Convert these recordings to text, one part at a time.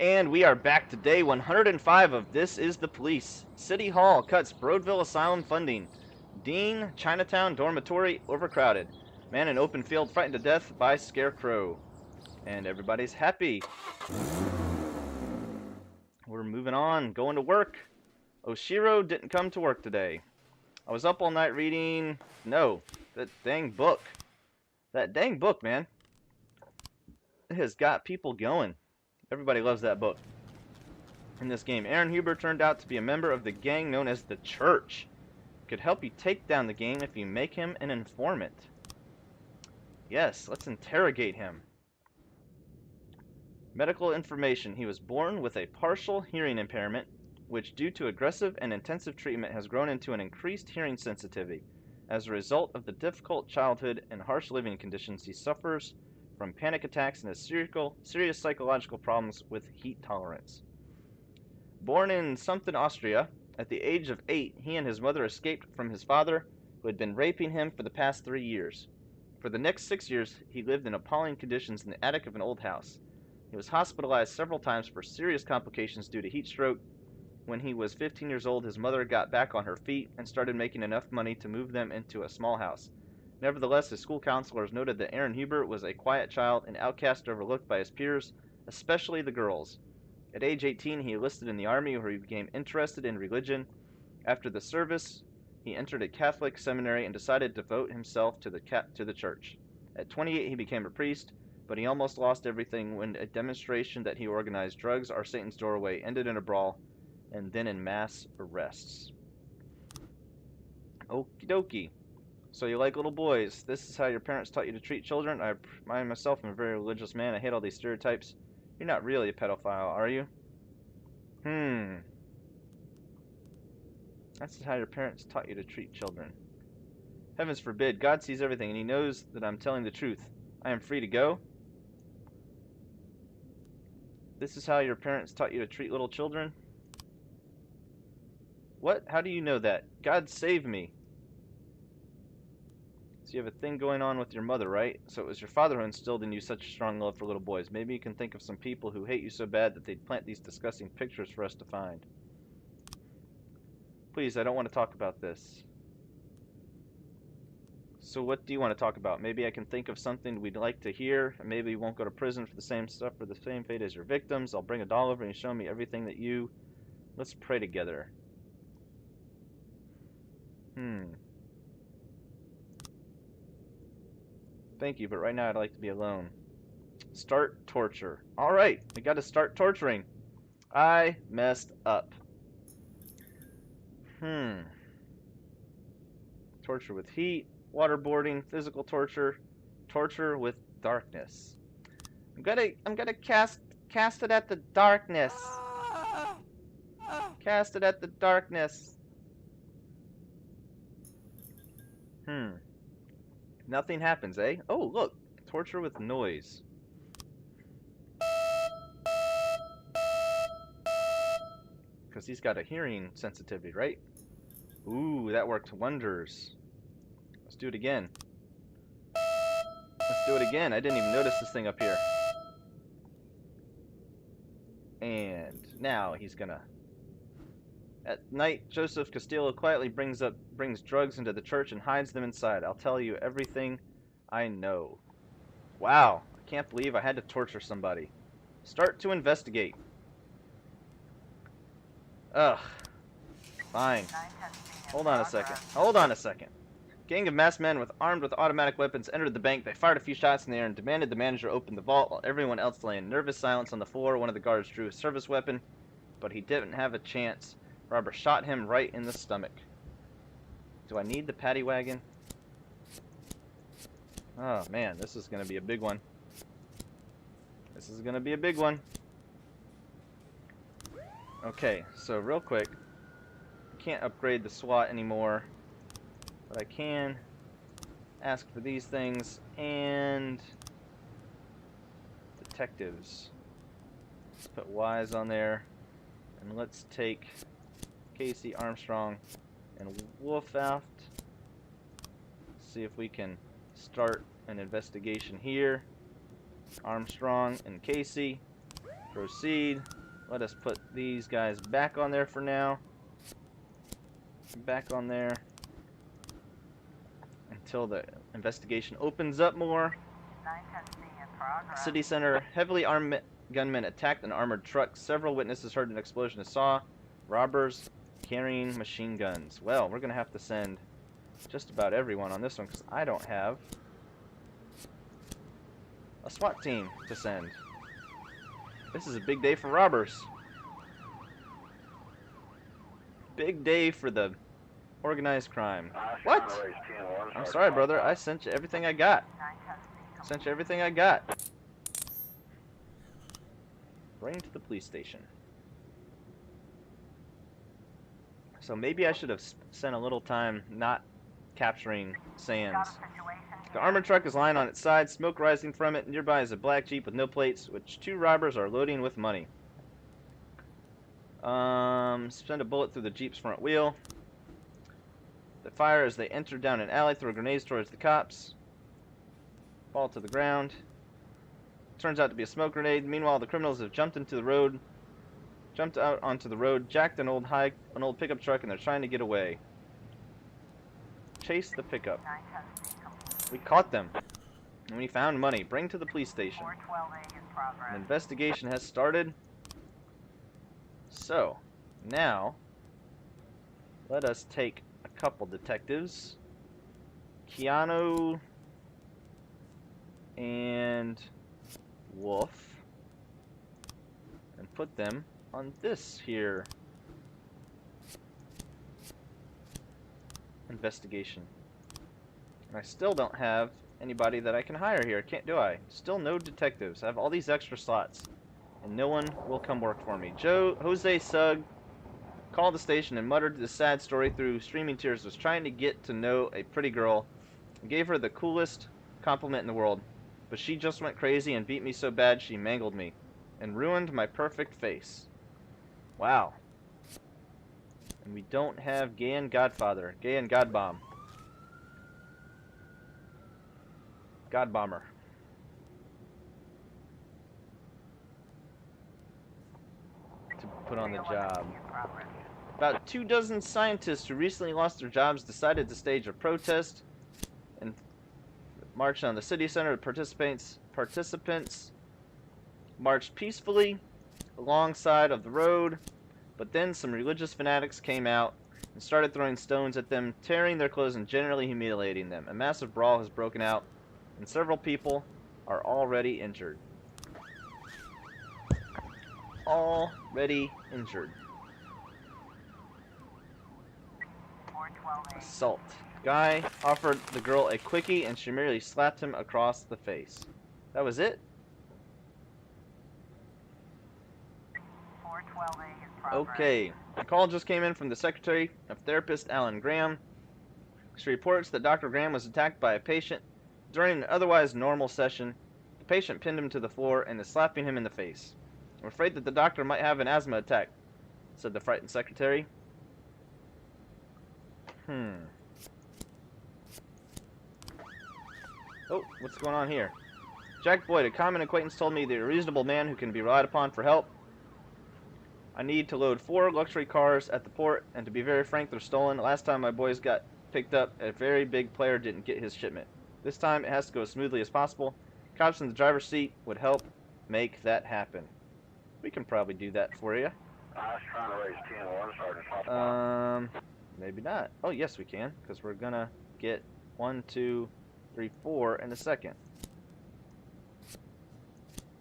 And we are back to day 105 of This is the Police. City Hall cuts Broadville Asylum funding. Dean, Chinatown dormitory overcrowded. Man in open field frightened to death by scarecrow. And everybody's happy. We're moving on, going to work. Oshiro didn't come to work today. I was up all night reading... No, that dang book. That dang book, man. It has got people going. Everybody loves that book. In this game, Aaron Huber turned out to be a member of the gang known as the Church. Could help you take down the gang if you make him an informant. Yes, let's interrogate him. Medical information. He was born with a partial hearing impairment, which due to aggressive and intensive treatment has grown into an increased hearing sensitivity. As a result of the difficult childhood and harsh living conditions, he suffers from panic attacks and has serious psychological problems with heat tolerance. Born in Something, Austria, at the age of 8, he and his mother escaped from his father, who had been raping him for the past 3 years. For the next 6 years, he lived in appalling conditions in the attic of an old house. He was hospitalized several times for serious complications due to heat stroke. When he was 15 years old, his mother got back on her feet and started making enough money to move them into a small house. Nevertheless, his school counselors noted that Aaron Huber was a quiet child, an outcast overlooked by his peers, especially the girls. At age 18, he enlisted in the army, where he became interested in religion. After the service, he entered a Catholic seminary and decided to devote himself to the church. At 28, he became a priest, but he almost lost everything when a demonstration that he organized, Drugs Are Satan's Doorway, ended in a brawl, and then in mass arrests. Okie dokie. So you like little boys. This is how your parents taught you to treat children? I myself am a very religious man. I hate all these stereotypes. You're not really a pedophile, are you? That's how your parents taught you to treat children. Heavens forbid. God sees everything, and he knows that I'm telling the truth. I am free to go. This is how your parents taught you to treat little children? What? How do you know that? God save me. So you have a thing going on with your mother, right? So it was your father who instilled in you such a strong love for little boys. Maybe you can think of some people who hate you so bad that they'd plant these disgusting pictures for us to find. Please, I don't want to talk about this. So what do you want to talk about? Maybe I can think of something we'd like to hear. Maybe you won't go to prison for the same stuff or the same fate as your victims. I'll bring a doll over and you show me everything that you... Let's pray together. Thank you, but right now I'd like to be alone. Start torture. Alright, we gotta start torturing. I messed up. Torture with heat, waterboarding, physical torture, torture with darkness. I'm gonna cast it at the darkness. Cast it at the darkness. Nothing happens, eh? Oh, look. Torture with noise. Because he's got a hearing sensitivity, right? Ooh, that worked wonders. Let's do it again. Let's do it again. I didn't even notice this thing up here. And now he's gonna... At night, Joseph Castillo quietly brings drugs into the church and hides them inside. I'll tell you everything I know. Wow, I can't believe I had to torture somebody. Start to investigate. Ugh. Fine. Hold on a second. Hold on a second. Gang of masked men armed with automatic weapons entered the bank. They fired a few shots in the air and demanded the manager open the vault while everyone else lay in nervous silence on the floor. One of the guards drew a service weapon, but he didn't have a chance. Robber shot him right in the stomach. Do I need the paddy wagon? Oh man, this is gonna be a big one. This is gonna be a big one. Okay, so real quick, I can't upgrade the SWAT anymore, but I can ask for these things and detectives. Let's put Y's on there, and let's take Casey, Armstrong, and Wolfaft. See if we can start an investigation here. Armstrong and Casey. Proceed. Let us put these guys back on there for now. Back on there. Until the investigation opens up more. City center. Heavily armed gunmen attacked an armored truck. Several witnesses heard an explosion and saw robbers carrying machine guns. Well, we're going to have to send just about everyone on this one because I don't have a SWAT team to send. This is a big day for robbers. Big day for the organized crime. What? I'm sorry, brother. I sent you everything I got. Sent you everything I got. Bring to the police station. So maybe I should have spent a little time not capturing Sands. The armored truck is lying on its side, smoke rising from it. Nearby is a black Jeep with no plates, which 2 robbers are loading with money. Send a bullet through the Jeep's front wheel. They fire as they enter down an alley, throw grenades towards the cops. Fall to the ground. Turns out to be a smoke grenade. Meanwhile, the criminals have jumped out onto the road, jacked an old pickup truck, and they're trying to get away. Chase the pickup. We caught them, and we found money. Bring to the police station. An investigation has started. So, now, let us take a couple detectives. Keanu and Wolf, and put them on this here investigation. And I still don't have anybody that I can hire here, do I? Still no detectives. I have all these extra slots, and no one will come work for me. Jose Sugg called the station and muttered this sad story through streaming tears. Was trying to get to know a pretty girl and gave her the coolest compliment in the world. But she just went crazy and beat me so bad she mangled me and ruined my perfect face. Wow. And we don't have Gay and Godfather. Gay and Godbomb. Godbomber. To put on the job. About 24 scientists who recently lost their jobs decided to stage a protest and marched on the city center. Participants marched peacefully alongside of the road, but then some religious fanatics came out and started throwing stones at them, tearing their clothes and generally humiliating them. A massive brawl has broken out, and several people are already injured. Assault. Guy offered the girl a quickie and she merely slapped him across the face. That was it? Okay. A call just came in from the Secretary of Therapist Alan Graham. She reports that Dr. Graham was attacked by a patient during an otherwise normal session. The patient pinned him to the floor and is slapping him in the face. I'm afraid that the doctor might have an asthma attack, said the frightened secretary. Oh, what's going on here? Jack Boyd, a common acquaintance, told me that you're a reasonable man who can be relied upon for help. I need to load 4 luxury cars at the port, and to be very frank, they're stolen. Last time my boys got picked up, a very big player didn't get his shipment. This time, it has to go as smoothly as possible. Cops in the driver's seat would help make that happen. We can probably do that for you. I was trying to raise 10-1, Sergeant. Maybe not. Oh, yes, we can, because we're gonna get 1, 2, 3, 4 in a second.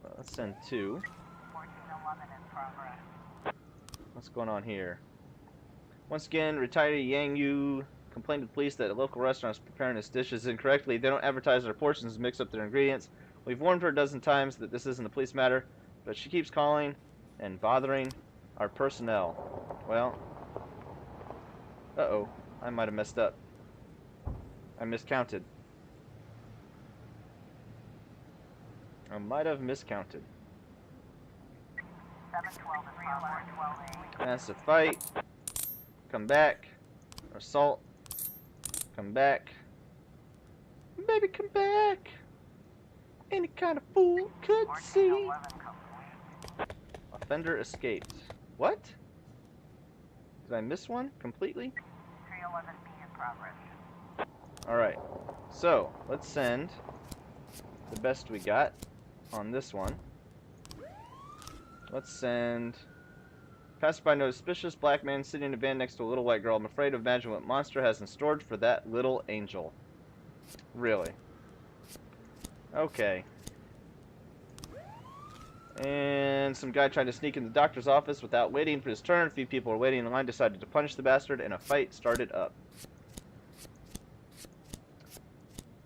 Well, let's send 2. What's going on here? Once again, retiree Yang Yu complained to the police that a local restaurant is preparing its dishes incorrectly. They don't advertise their portions and mix up their ingredients. We've warned her a dozen times that this isn't a police matter, but she keeps calling and bothering our personnel. Well, uh-oh, I might have messed up. I miscounted. I might have miscounted. Massive fight. Come back. Assault. Come back. Baby, come back. Any kind of fool could see. Offender escaped. What? Did I miss one completely? 311B in progress. Alright. So, let's send the best we got on this one. Let's send... Passerby noticed suspicious black man sitting in a van next to a little white girl. I'm afraid to imagine what monster has in storage for that little angel. Really? Okay. And some guy tried to sneak in the doctor's office without waiting for his turn. A few people were waiting in line, decided to punish the bastard, and a fight started up.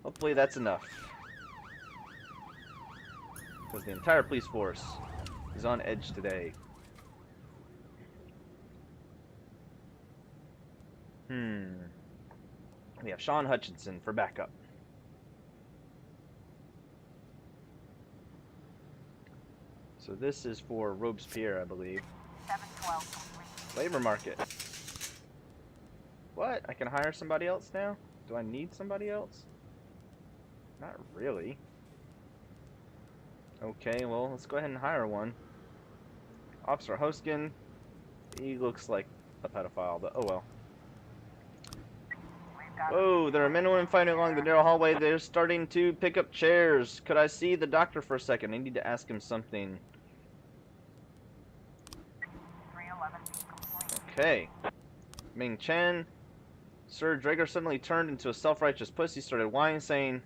Hopefully that's enough. Because the entire police force is on edge today. We have Sean Hutchinson for backup. So this is for Robespierre, I believe. 712 complete. Labor market. What? I can hire somebody else now? Do I need somebody else? Not really. Okay, well, let's go ahead and hire one. Officer Hoskin. He looks like a pedophile, but oh well. Whoa, there are men and women fighting along the narrow hallway. They're starting to pick up chairs. Could I see the doctor for a second? I need to ask him something. 311B complete. Okay. Ming Chen. Sir Drager suddenly turned into a self-righteous pussy, started whining, saying,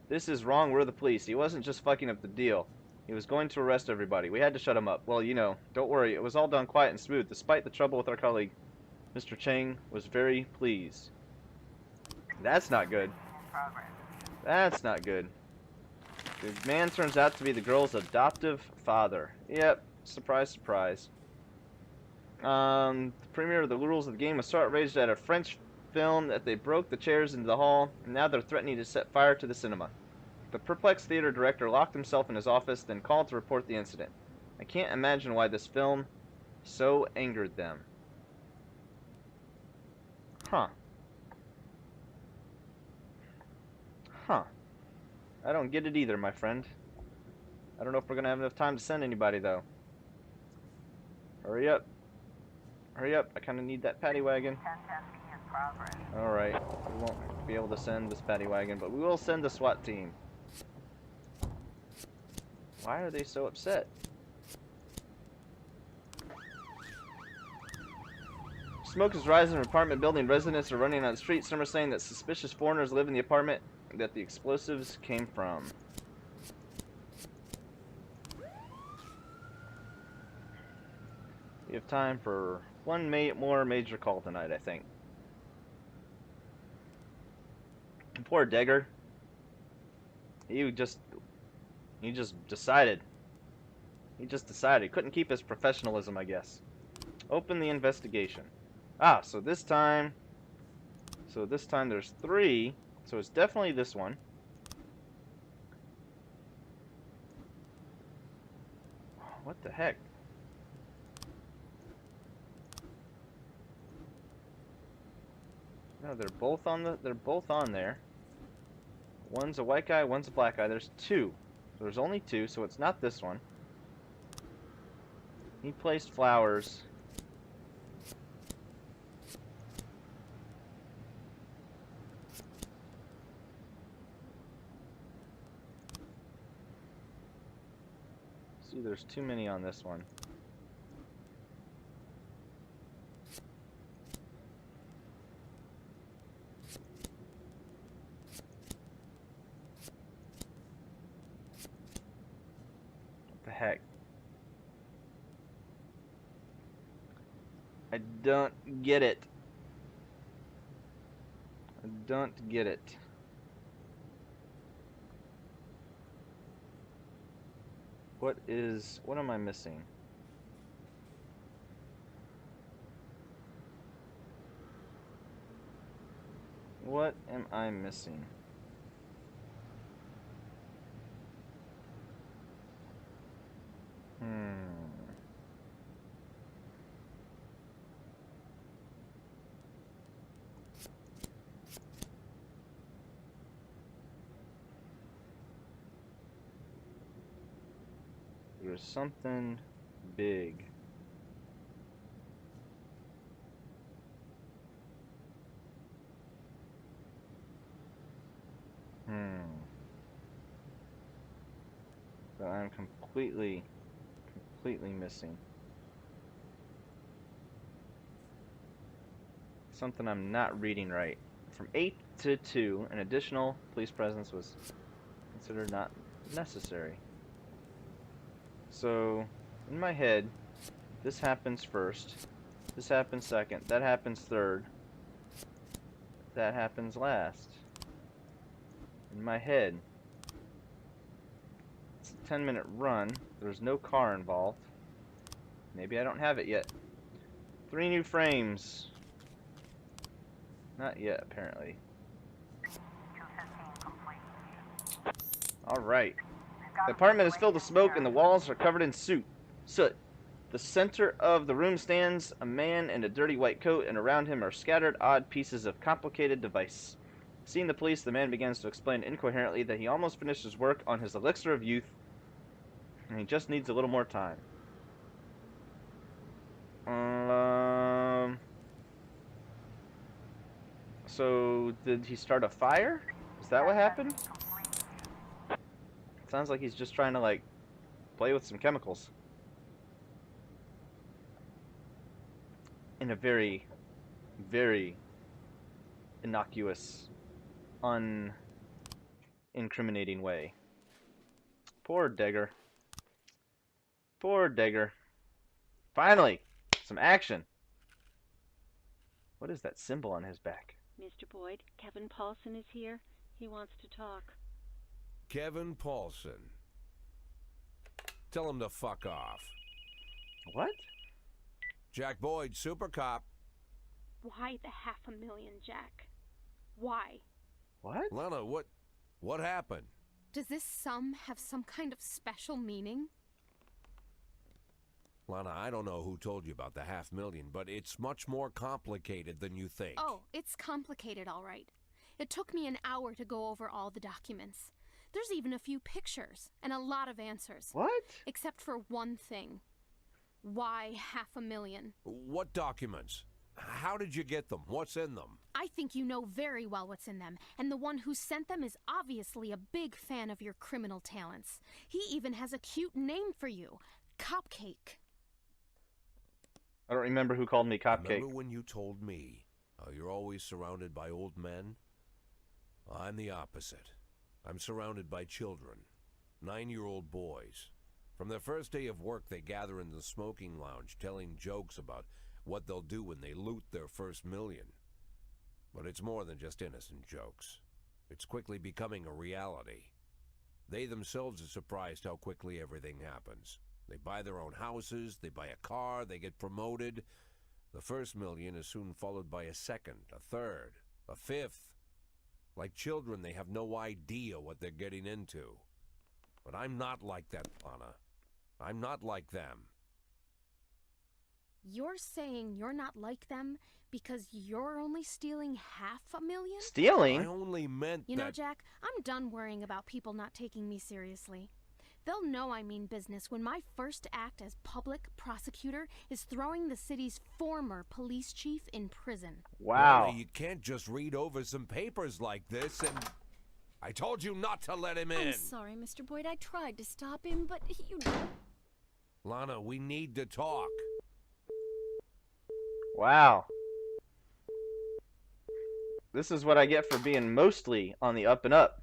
"This is wrong, we're the police." He wasn't just fucking up the deal. He was going to arrest everybody. We had to shut him up. Well, you know, don't worry, it was all done quiet and smooth. Despite the trouble with our colleague, Mr. Chang was very pleased. That's not good. In progress. That's not good. The man turns out to be the girl's adoptive father. Yep, surprise, surprise. The premiere of the rules of the game was so outraged at a French film that they broke the chairs into the hall, and now they're threatening to set fire to the cinema. The perplexed theater director locked himself in his office, then called to report the incident. I can't imagine why this film so angered them. Huh. Huh. I don't get it either, my friend. I don't know if we're going to have enough time to send anybody, though. Hurry up. Hurry up. I kind of need that paddy wagon. 1010B in progress. Alright. We won't be able to send this paddy wagon, but we will send the SWAT team. Why are they so upset? Smoke is rising in an apartment building. Residents are running on the street. Some are saying that suspicious foreigners live in the apartment that the explosives came from. We have time for one more major call tonight, I think. Poor Degger. He just decided. He just decided. He couldn't keep his professionalism, I guess. Open the investigation. Ah, so this time there's 3. So it's definitely this one. What the heck? No, they're both on there. One's a white guy, one's a black guy. There's 2. So there's only 2, so it's not this one. He placed flowers. See, there's too many on this one. What the heck? I don't get it. I don't get it. What am I missing? What am I missing? There's something big. That I'm completely missing. Something I'm not reading right. From 8 to 2, an additional police presence was considered not necessary. So, in my head, this happens first, this happens second, that happens third, that happens last. In my head, it's a 10-minute run, there's no car involved. Maybe I don't have it yet. 3 new frames. Not yet, apparently. Alright. The apartment is filled with smoke and the walls are covered in soot. The center of the room stands a man in a dirty white coat, and around him are scattered odd pieces of complicated device. Seeing the police, the man begins to explain incoherently that he almost finished his work on his elixir of youth, and he just needs a little more time. So, did he start a fire? Is that what happened? Sounds like he's just trying to, like, play with some chemicals. In a very, very innocuous, unincriminating way. Poor Degger. Poor Degger. Finally! Some action! What is that symbol on his back? Mr. Boyd, Kevin Paulson is here. He wants to talk. Kevin Paulson. Tell him to fuck off. What? Jack Boyd, super cop. Why the $500,000, Jack? Why? What? Lana, what happened? Does this sum have some kind of special meaning? Lana, I don't know who told you about the $500,000, but it's much more complicated than you think. Oh, it's complicated, all right. It took me an hour to go over all the documents. There's even a few pictures and a lot of answers. What? Except for one thing. Why $500,000? What documents? How did you get them? What's in them? I think you know very well what's in them, and the one who sent them is obviously a big fan of your criminal talents. He even has a cute name for you, Cupcake. I don't remember who called me Cupcake. Remember when you told me you're always surrounded by old men? I'm the opposite. I'm surrounded by children, 9-year-old boys. From their first day of work, they gather in the smoking lounge, telling jokes about what they'll do when they loot their first $1,000,000. But it's more than just innocent jokes. It's quickly becoming a reality. They themselves are surprised how quickly everything happens. They buy their own houses, they buy a car, they get promoted. The first $1,000,000 is soon followed by a second, a third, a fifth. Like children, they have no idea what they're getting into. But I'm not like that, Lana. I'm not like them. You're saying you're not like them because you're only stealing $500,000? Stealing? I only meant You know, that... Jack, I'm done worrying about people not taking me seriously. They'll know I mean business when my first act as public prosecutor is throwing the city's former police chief in prison. Wow. Lana, you can't just read over some papers like this and... I told you not to let him in! I'm sorry, Mr. Boyd. I tried to stop him, but you... Lana, we need to talk. Wow. This is what I get for being mostly on the up and up.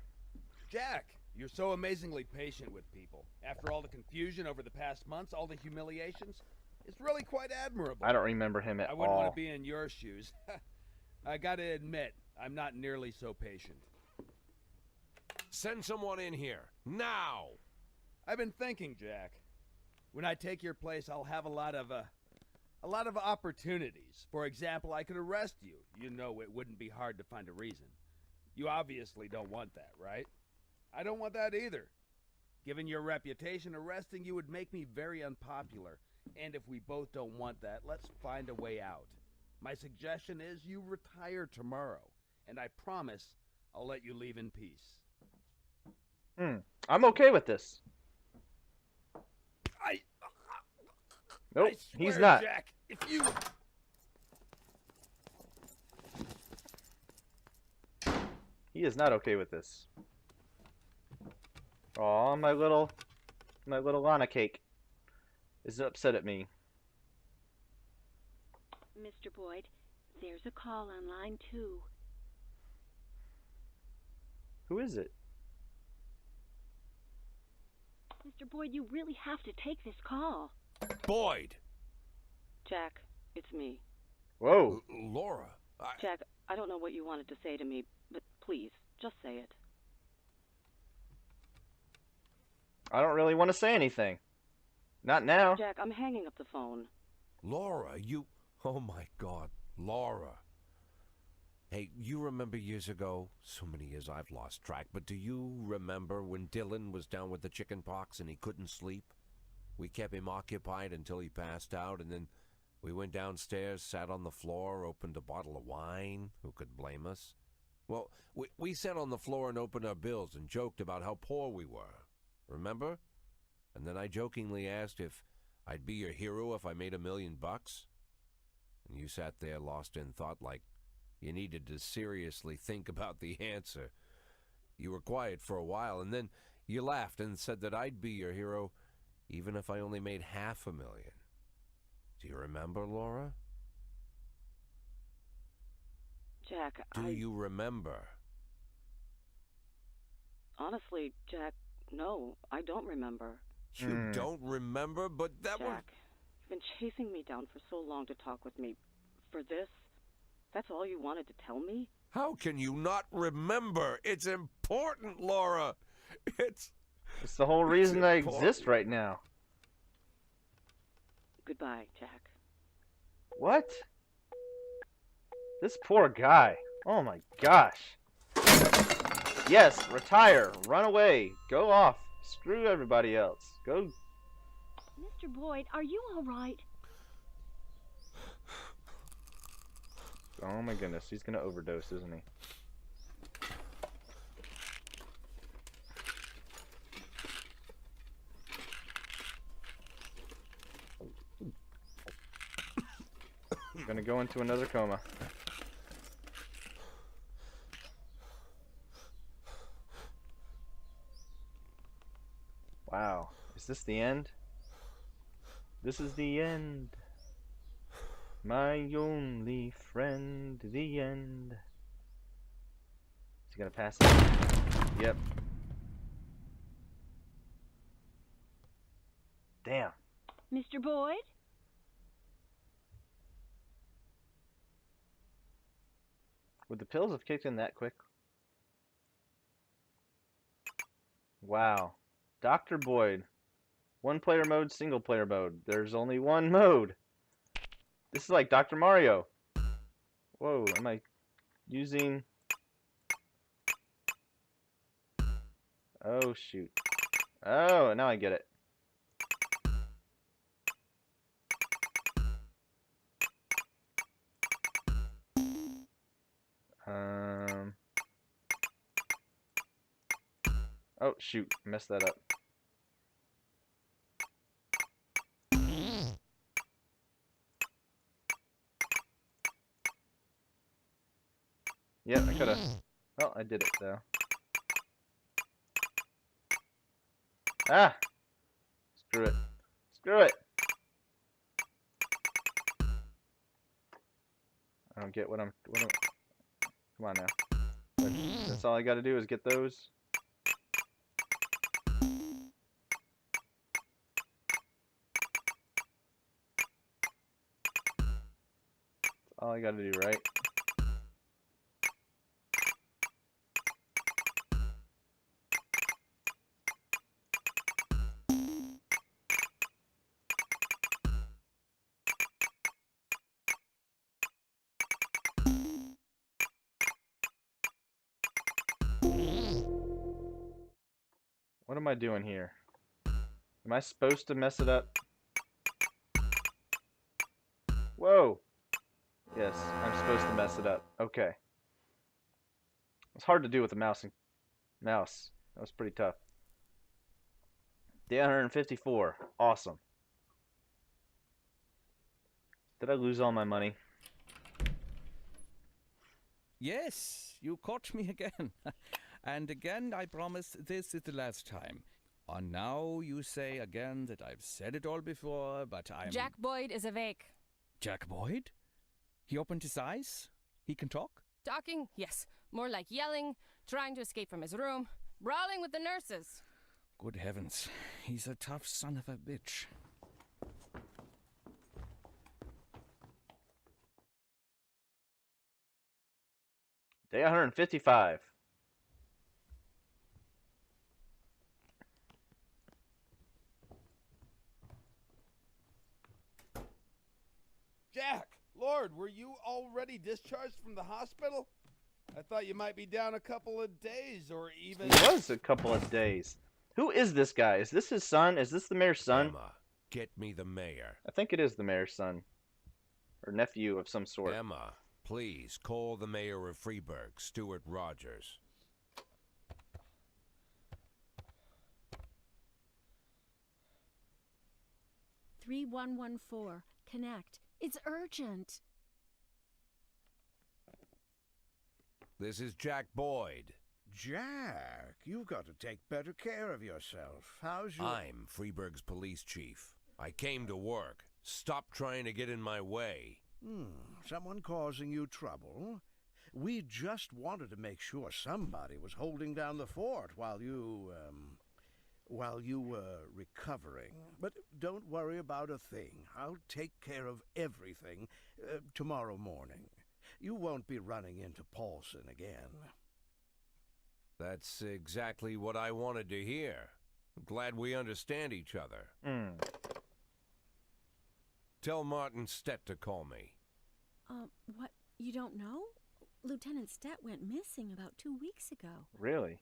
Jack, you're so amazingly patient with people. After all the confusion over the past months, all the humiliations, it's really quite admirable. I don't remember him at I wouldn't all. want to be in your shoes. I gotta admit, I'm not nearly so patient. Send someone in here, now! I've been thinking, Jack. When I take your place, I'll have a lot of opportunities. For example, I could arrest you. You know it wouldn't be hard to find a reason. You obviously don't want that, right? I don't want that either. Given your reputation, arresting you would make me very unpopular. And if we both don't want that, let's find a way out. My suggestion is you retire tomorrow. And I promise I'll let you leave in peace. I'm okay with this. Nope, I he's swear, not. Jack, if you... He is not okay with this. Aw, my little Lana cake is upset at me. Mr. Boyd, there's a call on line 2. Who is it? Mr. Boyd, you really have to take this call. Boyd! Jack, it's me. Whoa. Laura, Jack, I don't know what you wanted to say to me, but please, just say it. I don't really want to say anything. Not now. Jack, I'm hanging up the phone. Laura, you... Oh my God, Laura. Hey, you remember years ago? So many years I've lost track, but do you remember when Dylan was down with the chicken pox and he couldn't sleep? We kept him occupied until he passed out, and then we went downstairs, sat on the floor, opened a bottle of wine. Who could blame us? Well, we sat on the floor and opened our bills and joked about how poor we were. Remember? And then I jokingly asked if I'd be your hero if I made $1 million. And you sat there lost in thought like you needed to seriously think about the answer. You were quiet for a while, and then you laughed and said that I'd be your hero even if I only made $500,000. Do you remember, Laura? Jack, Do you remember? Honestly, Jack, no, I don't remember. You don't remember? But that was... Jack, you've been chasing me down for so long to talk with me. For this? That's all you wanted to tell me? How can you not remember? It's important, Laura. It's the whole reason I important. exist right now. Goodbye, Jack. What? This poor guy. Oh my gosh. Yes, retire. Run away. Go off. Screw everybody else. Go. Mr. Boyd, are you all right? Oh my goodness. He's going to overdose, isn't he? He's going to go into another coma. Wow. Is this the end? This is the end. My only friend, the end. Is he gonna pass it? Yep. Damn. Mr. Boyd? Would the pills have kicked in that quick? Wow. Dr. Boyd. One player mode, single player mode. There's only one mode. This is like Dr. Mario. Whoa, am I using... Oh, shoot. Oh, now I get it. Oh, shoot. Messed that up. Yeah, I could've. Well, I did it, though. Ah! Screw it. Screw it! I don't get what I'm... Come on now. That's all I gotta do is get those. That's all I gotta do, right? What am I doing here? Am I supposed to mess it up? Whoa! Yes, I'm supposed to mess it up. Okay. It's hard to do with a mouse. That was pretty tough. Day 154. Awesome. Did I lose all my money? Yes, you caught me again. And again, I promise this is the last time. And now you say again that I've said it all before, but I'm... Jack Boyd is awake. Jack Boyd? He opened his eyes? He can talk? Talking? Yes. More like yelling, trying to escape from his room, brawling with the nurses. Good heavens. He's a tough son of a bitch. Day 155. Jack, Lord, were you already discharged from the hospital? I thought you might be down a couple of days or even... It was a couple of days. Who is this guy? Is this his son? Is this the mayor's son? Emma, get me the mayor. I think it is the mayor's son. Or nephew of some sort. Emma, please call the mayor of Freeburg, Stuart Rogers. "3114. Connect. It's urgent." This is Jack Boyd. Jack, you've got to take better care of yourself. How's your... I'm Freeburg's police chief. I came to work. Stop trying to get in my way. Someone causing you trouble? We just wanted to make sure somebody was holding down the fort while you were recovering. But don't worry about a thing. I'll take care of everything tomorrow morning. You won't be running into Paulson again. That's exactly what I wanted to hear. I'm glad we understand each other. Tell Martin Stett to call me. What? You don't know? Lieutenant Stett went missing about 2 weeks ago. Really?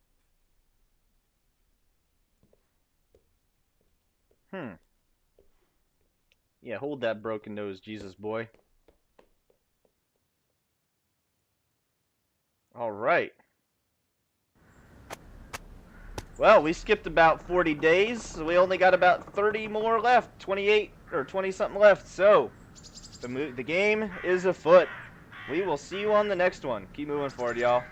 Yeah, hold that broken nose, Jesus boy. Alright. Well, we skipped about 40 days, so we only got about 30 more left. 28 or 20-something left, so the game is afoot. We will see you on the next one. Keep moving forward, y'all.